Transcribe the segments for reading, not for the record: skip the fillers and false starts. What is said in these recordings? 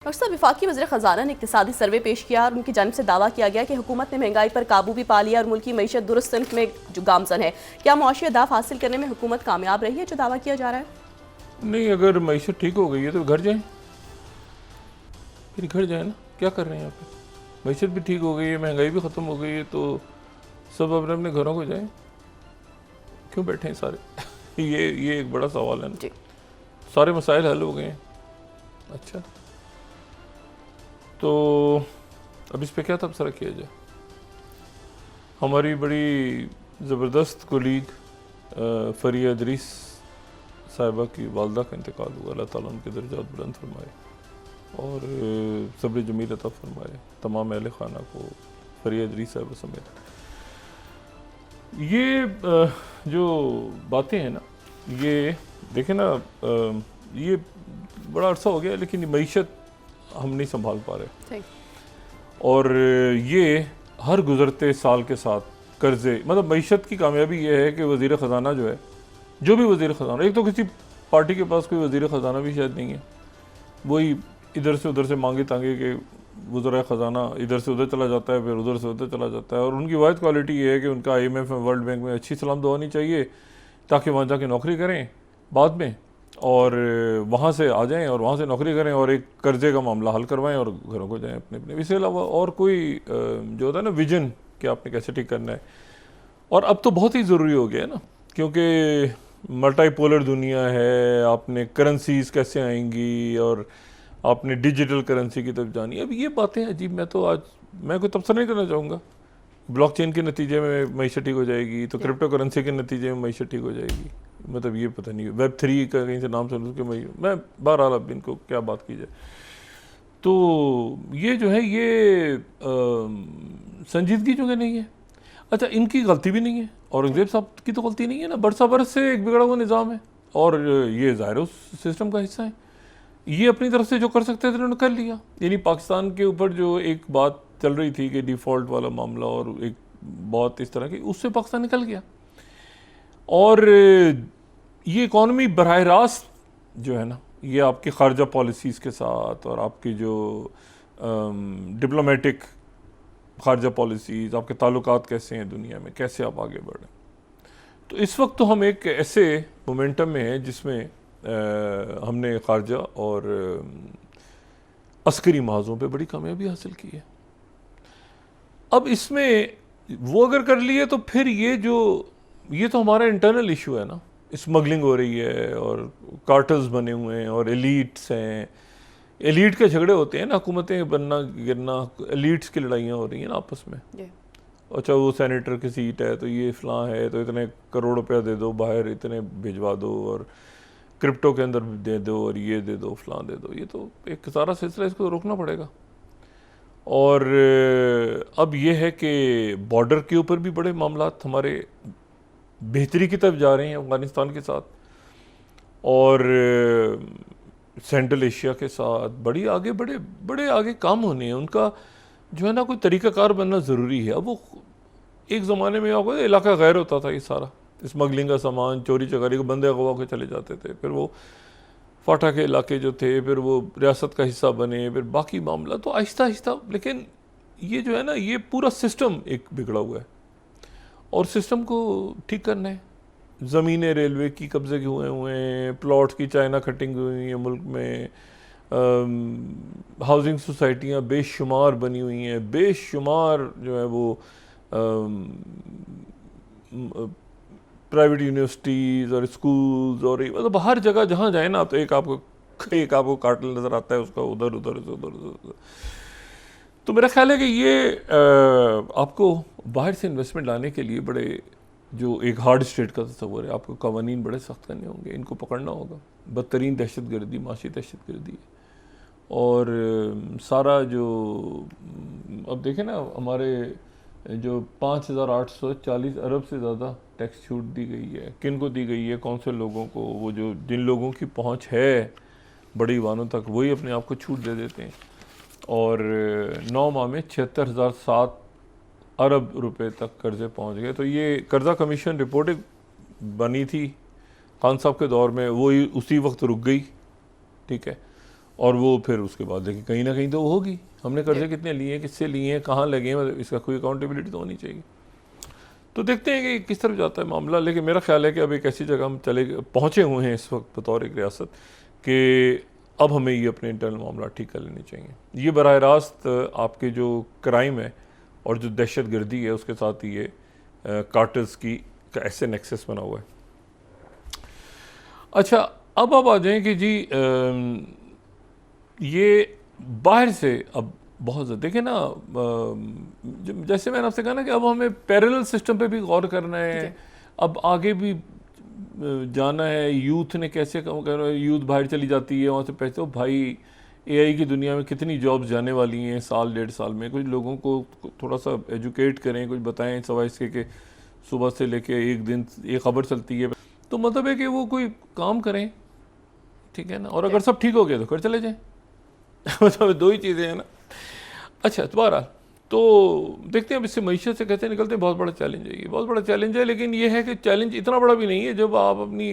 Doctor साहब, वफाकी वज़ीर ख़जाना ने इक़्तिसादी सर्वे पेश किया और उनकी जानिब से दावा किया गया कि हुकूमत ने महंगाई पर काबू भी पा लिया और मुल्क की मईशत दुरुस्त सिमत में जो गामजन है। क्या मुआशी अहदाफ हासिल करने में हुकूमत कामयाब रही है जो दावा किया जा रहा है? नहीं, अगर मईशत ठीक हो गई है तो घर जाएं, फिर घर जाए ना। क्या कर रहे हैं यहाँ पे? मईशत भी ठीक हो गई है, महंगाई भी ख़त्म हो गई है, तो सब अपने अपने घरों को जाएं। क्यों बैठे हैं सारे? ये एक बड़ा सवाल है ना। सारे मसाइल हल हो गए हैं। अच्छा, तो अब इस पे क्या तबसरा किया जाए? हमारी बड़ी ज़बरदस्त कोलीग फरिया इदरीस साहिबा की वालदा का इंतकाल हुआ। अल्लाह ताला उनके दर्जात बुलंद फरमाए और सब्र जमील अता फरमाए तमाम अहले खाना को, फरिया इदरीस साहिबा समेत। ये जो बातें हैं ना, ये देखें ना, ये बड़ा अरसा हो गया लेकिन मईशत हम नहीं संभाल पा रहे। और ये हर गुज़रते साल के साथ कर्जे, मतलब मईशत की कामयाबी ये है कि वज़ीर ख़जाना जो है, जो भी वज़ीर ख़जाना, एक तो किसी पार्टी के पास कोई वज़ीर ख़जाना भी शायद नहीं है, वही इधर से उधर से मांगे तांगे के वज़ीर ख़जाना इधर से उधर चला जाता है, फिर उधर से उधर चला जाता है। और उनकी वाहिद क्वालिटी ये है कि उनका IMF में, वर्ल्ड बैंक में अच्छी सलाम दुआ होनी चाहिए ताकि वहाँ जाके नौकरी करें बाद में, और वहाँ से आ जाएं और वहाँ से नौकरी करें और एक कर्जे का मामला हल करवाएं और घरों को जाएं अपने अपने। इसके अलावा और कोई जो होता है ना विजन कि आपने कैसे ठीक करना है। और अब तो बहुत ही ज़रूरी हो गया है ना, क्योंकि मल्टीपोलर दुनिया है, आपने करेंसीज कैसे आएंगी और आपने डिजिटल करेंसी की तरफ जानी। अब ये बातें अजीब, मैं कोई तबसरा नहीं करना चाहूँगा। ब्लॉकचेन के नतीजे में मईशत ठीक हो जाएगी, तो क्रिप्टो करेंसी के नतीजे में मईशत ठीक हो जाएगी। मतलब ये पता नहीं, Web3 का कहीं से नाम सुन के मैं बहरहाल अब इनको क्या बात की जाए। तो ये जो है ये संजीदगी जो है नहीं है। अच्छा, इनकी गलती भी नहीं है, औरंगजेब साहब की तो गलती नहीं है ना, बरसा बरस से एक बिगड़ा हुआ निज़ाम है और ये ज़ाहिर उस सिस्टम का हिस्सा है। ये अपनी तरफ से जो कर सकते थे उन्होंने कर लिया। यानी पाकिस्तान के ऊपर जो एक बात चल रही थी कि डिफ़ॉल्ट वाला मामला और एक बहुत इस तरह की, उससे पाकिस्तान निकल गया। और ये इकॉनमी बराह रास्त जो है ना, ये आपकी खारजा पॉलिसीज़ के साथ और आपकी जो डिप्लोमेटिक खारजा पॉलिसीज़, आपके ताल्लुकात कैसे हैं दुनिया में, कैसे आप आगे बढ़ें। तो इस वक्त तो हम एक ऐसे मोमेंटम में हैं जिसमें हमने खारजा और अस्करी महाजों पे बड़ी कामयाबी हासिल की है। अब इसमें वो अगर कर लिए तो फिर ये तो हमारा इंटरनल इशू है ना। स्मगलिंग हो रही है और कार्टल्स बने हुए हैं और एलीट्स हैं। एलीट के झगड़े होते हैं ना, हुकूमतें बनना गिरना, एलीट्स की लड़ाइयाँ हो रही हैं ना आपस में। अच्छा, वो सेनेटर की सीट है तो ये फलां है तो इतने करोड़ रुपया दे दो, बाहर इतने भिजवा दो और क्रिप्टो के अंदर दे दो और ये दे दो, फलां दे दो। ये तो एक सारा सिलसिला, इसको तो रोकना पड़ेगा। और अब ये है कि बॉर्डर के ऊपर भी बड़े मामलात हमारे बेहतरी की तरफ जा रहे हैं अफ़गानिस्तान के साथ, और सेंट्रल एशिया के साथ बड़े आगे काम होने हैं। उनका जो है ना कोई तरीक़ाकार बनना ज़रूरी है। अब वो एक ज़माने में आपको इलाका गैर होता था, ये सारा स्मगलिंग का सामान, चोरी चकारी को बंदे अगवा के चले जाते थे, फिर वो फाटा के इलाके जो थे फिर वो रियासत का हिस्सा बने, फिर बाकी मामला तो आहिस्ता आहिस्ता। लेकिन ये जो है ना, ये पूरा सिस्टम एक बिगड़ा हुआ है और सिस्टम को ठीक करना है। ज़मीनें रेलवे की कब्ज़े के हुए हैं, प्लॉट्स की चाइना कटिंग हुई है मुल्क में, हाउसिंग सोसाइटियाँ बेशुमार बनी हुई हैं, बेशुमार जो है वो प्राइवेट यूनिवर्सिटीज़ और स्कूल्स, और मतलब हर जगह जहाँ जाए ना तो एक आपको कार्टल नज़र आता है उसका, उधर। तो मेरा ख्याल है कि ये आपको बाहर से इन्वेस्टमेंट लाने के लिए बड़े जो एक हार्ड स्टेट का तस्वर है, आपको कवानीन बड़े सख्त करने होंगे, इनको पकड़ना होगा। बदतरीन दहशतगर्दी माशी दहशतगर्दी है। और सारा जो अब देखें ना, हमारे जो 5,840 अरब से ज़्यादा टैक्स छूट दी गई है। किन को दी गई है? कौन से लोगों को? वो जो जिन लोगों की पहुंच है बड़ी वानों तक, वही अपने आप को छूट दे देते हैं। और 9 माह में 76,007 अरब रुपए तक कर्जे पहुंच गए। तो ये कर्जा कमीशन रिपोर्ट बनी थी खान साहब के दौर में, वो उसी वक्त रुक गई, ठीक है। और वो फिर उसके बाद देखिए कहीं ना कहीं तो वो होगी, हमने कर्जे कितने लिए हैं, किससे लिए हैं, कहाँ लगे हैं, मतलब इसका कोई अकाउंटेबिलिटी तो होनी चाहिए। तो देखते हैं कि किस तरफ जाता है मामला, लेकिन मेरा ख्याल है कि अब एक ऐसी जगह हम पहुँचे हुए हैं इस वक्त बतौर एक रियासत कि अब हमें ये अपने इंटरनल मामला ठीक कर लेने चाहिए। ये बराह रास्त आपके जो क्राइम है और जो दहशत गर्दी है उसके साथ ये कार्टल्स की का ऐसे नेक्सस बना हुआ है। अच्छा, अब आप आ जाएं कि जी ये बाहर से अब बहुत ज़्यादा देखें ना, जैसे मैंने आपसे कहा ना कि अब हमें पैरेलल सिस्टम पे भी गौर करना है, अब आगे भी जाना है। यूथ ने कैसे कम कर, यूथ बाहर चली जाती है वहाँ से पैसे, तो भाई एआई की दुनिया में कितनी जॉब्स जाने वाली हैं साल डेढ़ साल में। कुछ लोगों को थोड़ा सा एजुकेट करें, कुछ बताएं सवाए इसके कि सुबह से लेके एक दिन एक खबर चलती है, तो मतलब है कि वो कोई काम करें, ठीक है ना, और अगर सब ठीक हो गया तो फिर चले जाएं। मतलब दो ही चीज़ें हैं ना। अच्छा, तो बहरहाल तो देखते हैं अब इससे मईशत से कैसे निकलते हैं। बहुत बड़ा चैलेंज है ये, बहुत बड़ा चैलेंज है, लेकिन ये है कि चैलेंज इतना बड़ा भी नहीं है जब आप अपनी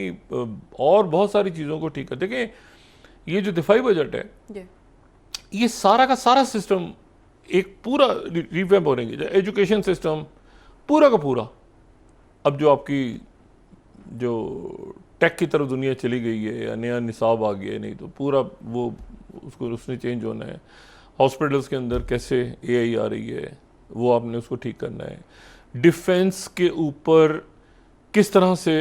और बहुत सारी चीज़ों को ठीक कर। देखें, ये जो दिफाई बजट है ये सारा का सारा सिस्टम एक पूरा रिवैम्प होने, एजुकेशन सिस्टम पूरा का पूरा, अब जो आपकी जो टेक की तरफ दुनिया चली गई है या नया निसाब आ गया है, नहीं तो पूरा वो उसने चेंज होना है। हॉस्पिटल्स के अंदर कैसे एआई आ रही है वो आपने उसको ठीक करना है। डिफेंस के ऊपर किस तरह से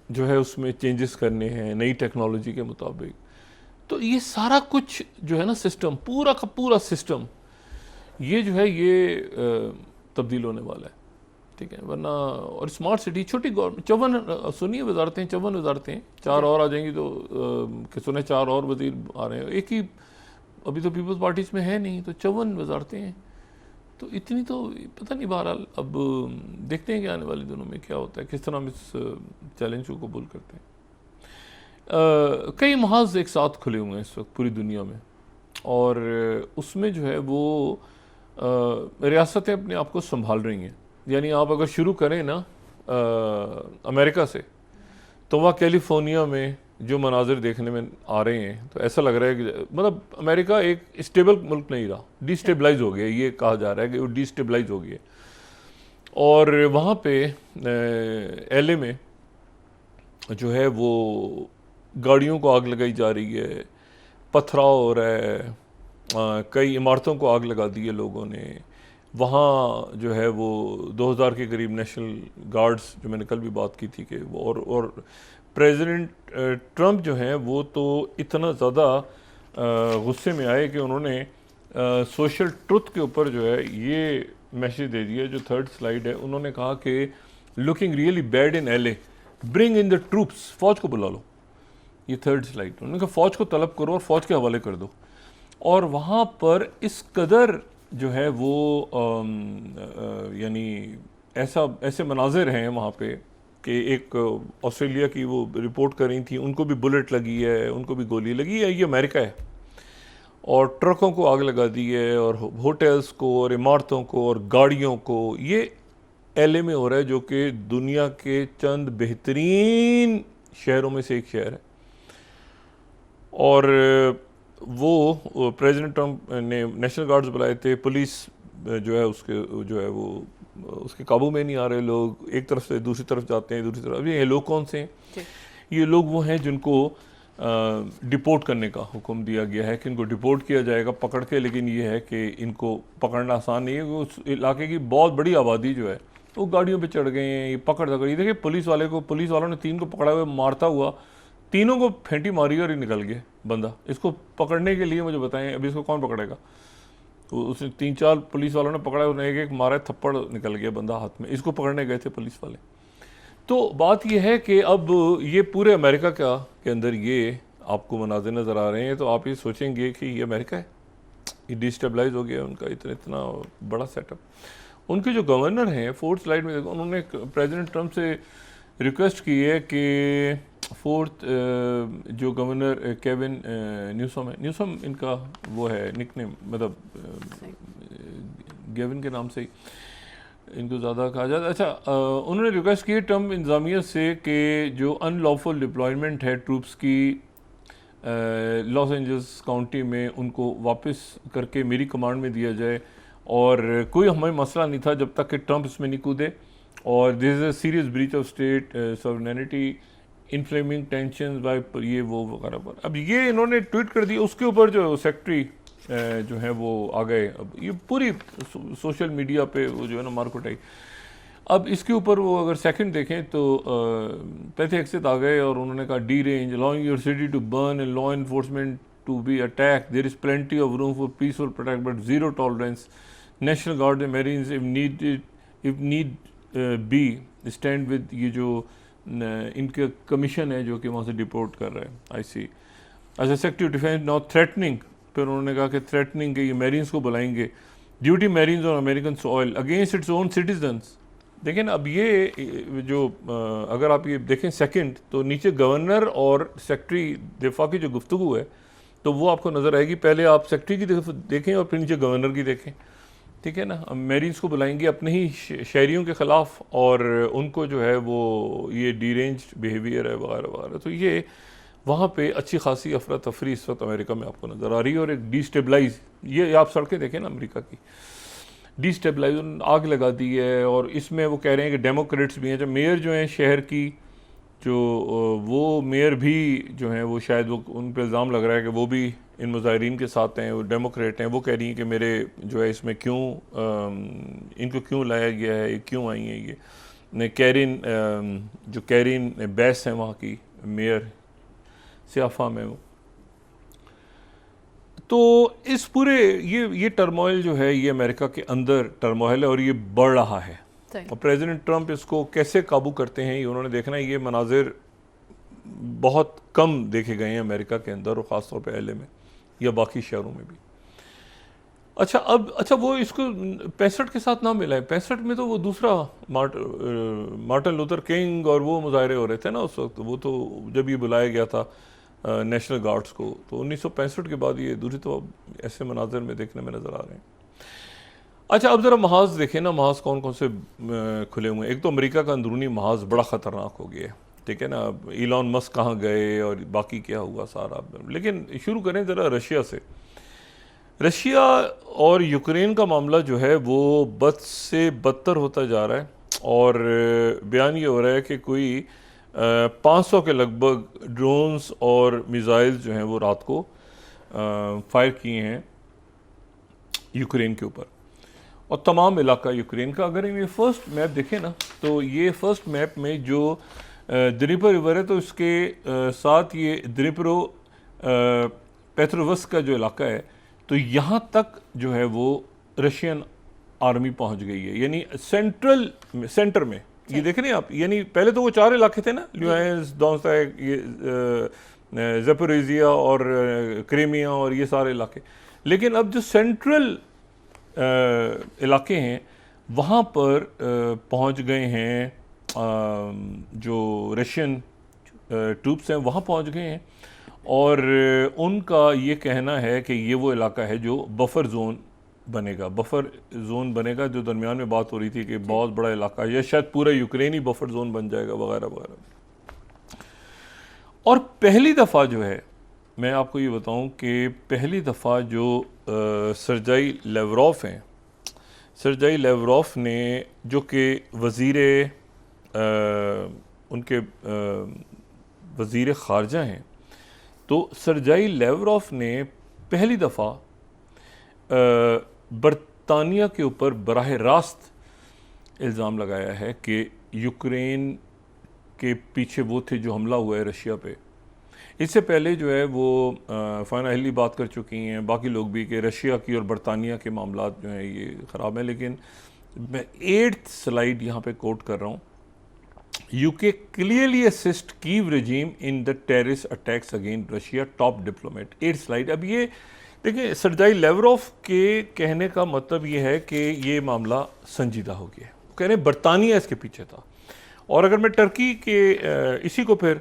जो है उसमें चेंजेस करने हैं नई टेक्नोलॉजी के मुताबिक। तो ये सारा कुछ जो है ना सिस्टम, पूरा का पूरा सिस्टम ये जो है ये तब्दील होने वाला है, ठीक है। वरना और स्मार्ट सिटी, छोटी गवर्नमेंट, 54 सुनिए वजारतें, 54 वजारतें, 4 और आ जाएंगी तो कि सुने 4 और वजीर आ रहे हैं, एक ही अभी तो पीपल्स पार्टीज में है नहीं, तो 54 वजारतें हैं, तो इतनी तो पता नहीं। बहरहाल अब देखते हैं कि आने वाले दिनों में क्या होता है, किस तरह हम इस चैलेंज को कबूल करते हैं। कई महाज एक साथ खुले हुए हैं इस वक्त पूरी दुनिया में, और उसमें जो है वो रियासतें अपने आप को संभाल रही हैं। यानी आप अगर शुरू करें ना अमेरिका से, तो वहाँ कैलिफोर्निया में जो मनाजिर देखने में आ रहे हैं, तो ऐसा लग रहा है कि मतलब अमेरिका एक स्टेबल मुल्क नहीं रहा, डिस्टेबलाइज हो गया, ये कहा जा रहा है कि वो डिस्टेबलाइज हो गया। और वहाँ पे एलए में जो है वो गाड़ियों को आग लगाई जा रही है, पथराव हो रहा है, कई इमारतों को आग लगा दी है लोगों ने। वहाँ जो है वो 2000 के करीब नेशनल गार्ड्स, जो मैंने कल भी बात की थी कि वो, और प्रेसिडेंट ट्रंप जो हैं वो तो इतना ज़्यादा गुस्से में आए कि उन्होंने सोशल ट्रुथ के ऊपर जो है ये मैसेज दे दिया, जो 3rd स्लाइड है। उन्होंने कहा कि looking really bad in LA, bring in the troops, फ़ौज को बुला लो। ये 3rd स्लाइड, उन्होंने कहा फ़ौज को तलब करो और फ़ौज के हवाले कर दो। और वहाँ पर इस कदर जो है वो यानी ऐसे मनाजिर हैं वहाँ पे कि एक ऑस्ट्रेलिया की वो रिपोर्ट कर रही थी, उनको भी बुलेट लगी है, उनको भी गोली लगी है, ये अमेरिका है। और ट्रकों को आग लगा दी है, और होटल्स को, और इमारतों को, और गाड़ियों को। ये एलए में हो रहा है, जो कि दुनिया के चंद बेहतरीन शहरों में से एक शहर है। और वो प्रेसिडेंट ट्रंप ने नेशनल गार्ड्स बुलाए थे, पुलिस जो है उसके जो है वो उसके काबू में नहीं आ रहे लोग, एक तरफ से दूसरी तरफ जाते हैं, दूसरी तरफ। अब ये लोग कौन से हैं? ये लोग वो हैं जिनको डिपोर्ट करने का हुक्म दिया गया है कि इनको डिपोर्ट किया जाएगा पकड़ के। लेकिन ये है कि इनको पकड़ना आसान नहीं है, उस इलाके की बहुत बड़ी आबादी जो है वो गाड़ियों पे चढ़ गए हैं, ये पकड़ दकड़। देखिए पुलिस वालों ने 3 को पकड़ा हुआ, मारता हुआ, तीनों को फेंटी मारी और ही निकल गए बंदा। इसको पकड़ने के लिए मुझे बताएं अभी इसको कौन पकड़ेगा? तो उसने 3-4 पुलिस वालों ने पकड़ा, उन्हें एक मारा, थप्पड़ निकल गया बंदा हाथ में। इसको पकड़ने गए थे पुलिस वाले। तो बात यह है कि अब ये पूरे अमेरिका के अंदर ये आपको मनाज़िर नज़र आ रहे हैं, तो आप ये सोचेंगे कि ये अमेरिका है, ये डिस्टेबलाइज हो गया उनका इतना बड़ा सेटअप। उनके जो गवर्नर हैं 4th स्लाइड में देखो, उन्होंने प्रेसिडेंट ट्रंप से रिक्वेस्ट की है कि 4th जो गवर्नर केविन न्यूसम इनका वो है निकनेम, मतलब गेविन के नाम से ही इनको ज़्यादा कहा जाता है। अच्छा, उन्होंने रिक्वेस्ट की ट्रंप इंतज़ामिया से कि जो अनलॉफुल डिप्लॉयमेंट है ट्रूप्स की, लॉस एंजल्स काउंटी में उनको वापस करके मेरी कमांड में दिया जाए, और कोई हमें मसला नहीं था जब तक कि ट्रंप इसमें नहीं कूदे। और this is a serious breach of state sovereignty, inflaming tension by ये वो वगैरह पर। अब ये इन्होंने ट्वीट कर दिया, उसके ऊपर जो सेक्रेटरी जो है वो आ गए। अब ये पूरी सोशल मीडिया पे वो जो है ना मार कुटाई। अब इसके ऊपर वो अगर सेकंड देखें तो पैथे एक्सित आ गए और उन्होंने कहा deranged allowing your city to burn and law enforcement to be attack, there is plenty of room for peaceful protect but zero tolerance, National Guard and Marines if need be stand with, ये जो इनका commission है जो कि वहाँ से deport कर रहा है IC। अच्छा, सेक्रेटरी डिफेंस नाउ थ्रेटनिंग, फिर उन्होंने कहा कि थ्रेटनिंग के ये मेरीन्स को बुलाएंगे, duty marines on American soil against its own citizens. देखें ना, अब ये जो अगर आप ये देखें सेकंड, तो नीचे गवर्नर और सेक्रेटरी दिफा की जो गुफ्तगू है तो वो आपको नज़र आएगी। पहले आप सेक्रेटरी की देखें और फिर नीचे गवर्नर की देखें, ठीक है ना। अब मेरीन्स को बुलाएंगे अपने ही शहरियों के ख़िलाफ़, और उनको जो है वो ये डीरेंज्ड बिहेवियर है वगैरह वगैरह। तो ये वहाँ पे अच्छी खासी अफरा तफरी इस वक्त अमेरिका में आपको नज़र आ रही है, और एक डिस्टेबलाइज, ये आप सड़कें देखें ना अमेरिका की, डिस्टेबलाइज आग लगा दी है। और इसमें वो कह रहे हैं कि डेमोक्रेट्स भी हैं, जब मेयर जो हैं शहर की, जो वो मेयर भी जो हैं वो शायद वो उन पर इल्ज़ाम लग रहा है कि वो भी इन मुजाहिरीन के साथ हैं, वो डेमोक्रेट हैं। वो कह रही हैं कि मेरे जो है इसमें क्यों इनको क्यों लाया गया है, ये क्यों आई हैं ये कैरिन, जो कैरिन बैस हैं वहाँ की मेयर सियाफा में। वो तो इस पूरे ये टर्मोइल जो है ये अमेरिका के अंदर टर्मोइल है और ये बढ़ रहा है। और प्रेसिडेंट ट्रंप इसको कैसे काबू करते हैं ये उन्होंने देखना है। ये मनाजिर बहुत कम देखे गए हैं अमेरिका के अंदर, और ख़ासतौर पे LA में या बाकी शहरों में भी। अच्छा वो इसको 65 के साथ ना मिला है। 65 में तो वो दूसरा मार्टिन लूथर किंग और वो मुजाहरे हो रहे थे ना उस वक्त। वो तो जब ये बुलाया गया था नेशनल गार्ड्स को, तो 1965 के बाद ये दूसरी तो ऐसे मनाजिर में देखने में नज़र आ रहे हैं। अच्छा, अब ज़रा महाज देखें ना, महाज कौन कौन से खुले हुए हैं। एक तो अमेरिका का अंदरूनी महाज बड़ा ख़तरनाक हो गया है, ठीक है ना। इलॉन मस्क कहाँ गए और बाकी क्या हुआ सारा। लेकिन शुरू करें ज़रा रशिया से। रशिया और यूक्रेन का मामला जो है वो बद से बदतर होता जा रहा है, और बयान ये हो रहा है कि कोई 500 के लगभग ड्रोन्स और मिसाइल्स जो हैं वो रात को फायर किए हैं यूक्रेन के ऊपर, और तमाम इलाका यूक्रेन का। अगर ये फर्स्ट मैप देखें ना, तो ये फर्स्ट मैप में जो द्नीपर रिवर है, तो इसके साथ ये द्नीप्रो पेट्रोवस्क का जो इलाका है, तो यहाँ तक जो है वो रशियन आर्मी पहुँच गई है। यानी सेंटर में ये देख रहे हैं आप। यानी पहले तो वो 4 इलाके थे ना, ल्यूहांस्क, डोनेत्स्क, ये ज़ेपोरिज़िया और क्रीमिया और ये सारे इलाके। लेकिन अब जो सेंट्रल इलाके हैं वहाँ पर पहुँच गए हैं, जो रशियन ट्रूप्स हैं वहाँ पहुँच गए हैं, और उनका ये कहना है कि ये वो इलाका है जो बफर जोन बनेगा। बफर जोन बनेगा, जो दरमियान में बात हो रही थी कि बहुत बड़ा इलाका है, या शायद पूरा यूक्रेन ही बफर जोन बन जाएगा वगैरह वगैरह। और पहली दफ़ा जो है, मैं आपको ये बताऊं कि पहली दफ़ा जो सर्जाई लेवरोफ हैं, सर्जाई लेवरोफ ने, जो कि उनके वज़ीर ख़ारजा हैं, तो सर्जाई लेवरोफ ने पहली दफ़ा बरतानिया के ऊपर बराह रास्त इल्ज़ाम लगाया है कि यूक्रेन के पीछे वो थे जो हमला हुआ है रशिया पे। इससे पहले जो है वो फ़ाइनली बात कर चुकी हैं बाकी लोग भी कि रशिया की और बरतानिया के मामला जो हैं ये ख़राब हैं। लेकिन मैं 8th स्लाइड यहाँ पे कोट कर रहा हूँ। UK clearly assist Kyiv regime in the terrorist attacks against Russia, top diplomat. 8th slide. अब ये देखिए, सर्जाई लेवरोफ के कहने का मतलब ये है कि ये मामला संजीदा हो गया। कह रहे हैं बरतानिया इसके पीछे था। और अगर मैं टर्की के इसी को फिर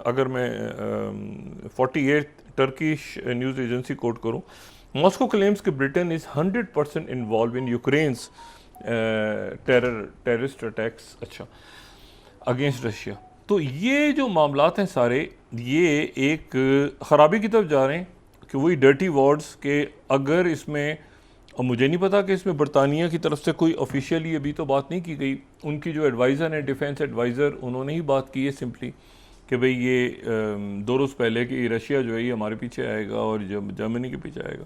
अगर मैं 48 टर्किश न्यूज़ एजेंसी कोट करूं, मॉस्को क्लेम्स कि Britain is 100% involve in Ukraine's terrorist attacks against Russia. तो ये जो मामलात हैं सारे, ये एक ख़राबी की तरफ जा रहे हैं कि वही डर्टी वार्ड्स के, अगर इसमें, और मुझे नहीं पता कि इसमें बरतानिया की तरफ से कोई ऑफिशियली अभी तो बात नहीं की गई, उनकी जो एडवाइज़र हैं, डिफेंस एडवाइज़र, उन्होंने ही बात की है सिंपली कि भाई ये 2 रोज़ पहले कि रशिया जो है ये हमारे पीछे आएगा और जर्मनी के पीछे आएगा।